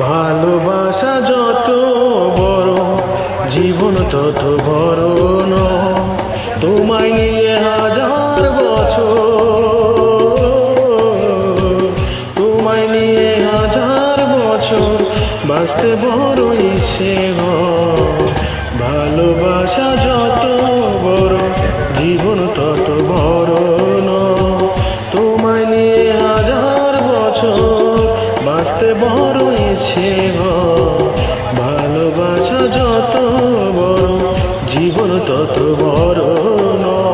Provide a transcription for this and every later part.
ভালোবাসা যত বড় জীবন তত বড় নয়। তোমায় নিয়ে হাজার বছর, তোমায় নিয়ে হাজার বছর বাঁচতে বড় ইচ্ছে হয়। ভালোবাসা যত বড় জীবন তত বড় নয়। তোমায় নিয়ে হাজার বছর বাঁচতে বড় ইচ্ছে হয়। ভালোবাসা যত বড় জীবন তত বড় নয়।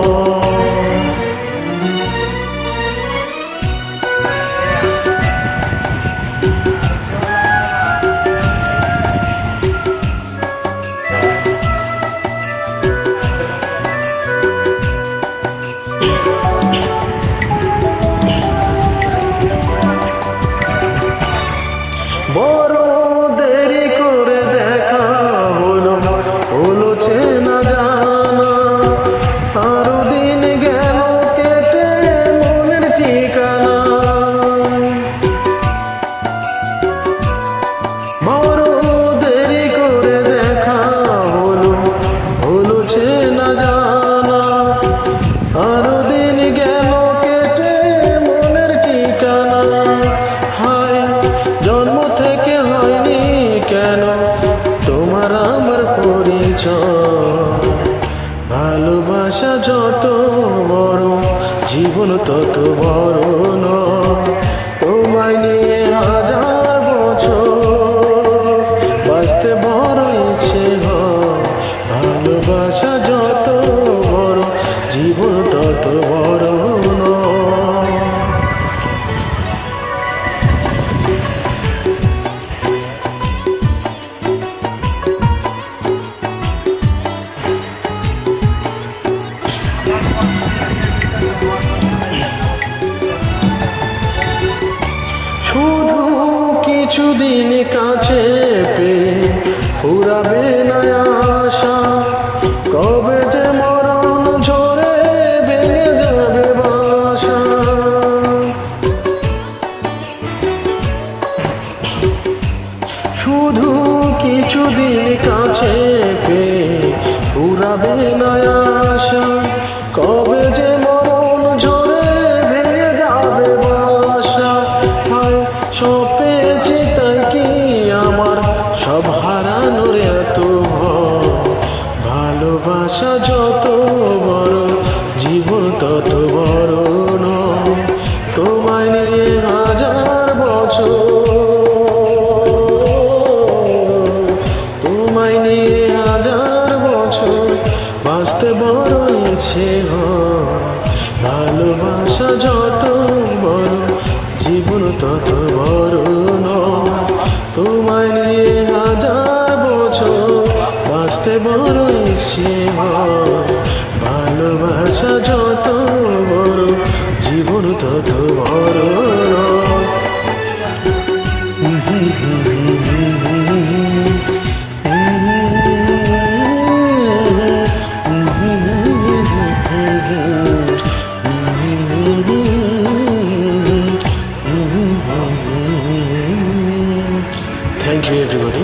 বড় দেরি করে দেখা হলো, হলো চেনা জানা। আরো দিন গেল কেটে মনের ঠিকানা। বড় দেরি করে দেখা হলো, হলো চেনা জানা। আরো দিন গেল কেটে মনের ঠিকানা। হায় জন্ম থেকে হয়নি কেন তোমার আমার পরিচয়। ভালোবাসা যত বড় জীবন তত বড় নয়। তোমায় নিয়ে হাজার বছর বাঁচতে বড় ইচ্ছে হয়। ভালোবাসা যত বড় জীবন তত বড় নয়। শুধু কিছুদিন কাছে পেয়ে ফুরাবে না আশা। কবে যে মরণ ঝরে ভেঙে যাবে বাসা। শুধু কিছুদিন কাছে পেয়ে ফুরাবে না আশা। কবে যে মরণ ঝরে ভেঙে যাবে বাসা। সব পেয়েছি তাই কি আমার সব হারানোর এত ভয়। ভালোবাসা যত বড় জীবন তত বড় নয়। তোমায় নিয়ে হাজার বছর, তোমায় নিয়ে হাজার বছর বাঁচতে বড় ইচ্ছে হয়। ভালোবাসা যত বড় জীবন তত বড় নয়। তোমায় নিয়ে হাজার বছর বাঁচতে বড় ইচ্ছে হয়। ভালোবাসা যত বড় জীবন তত বড় নয়। Thank you everybody.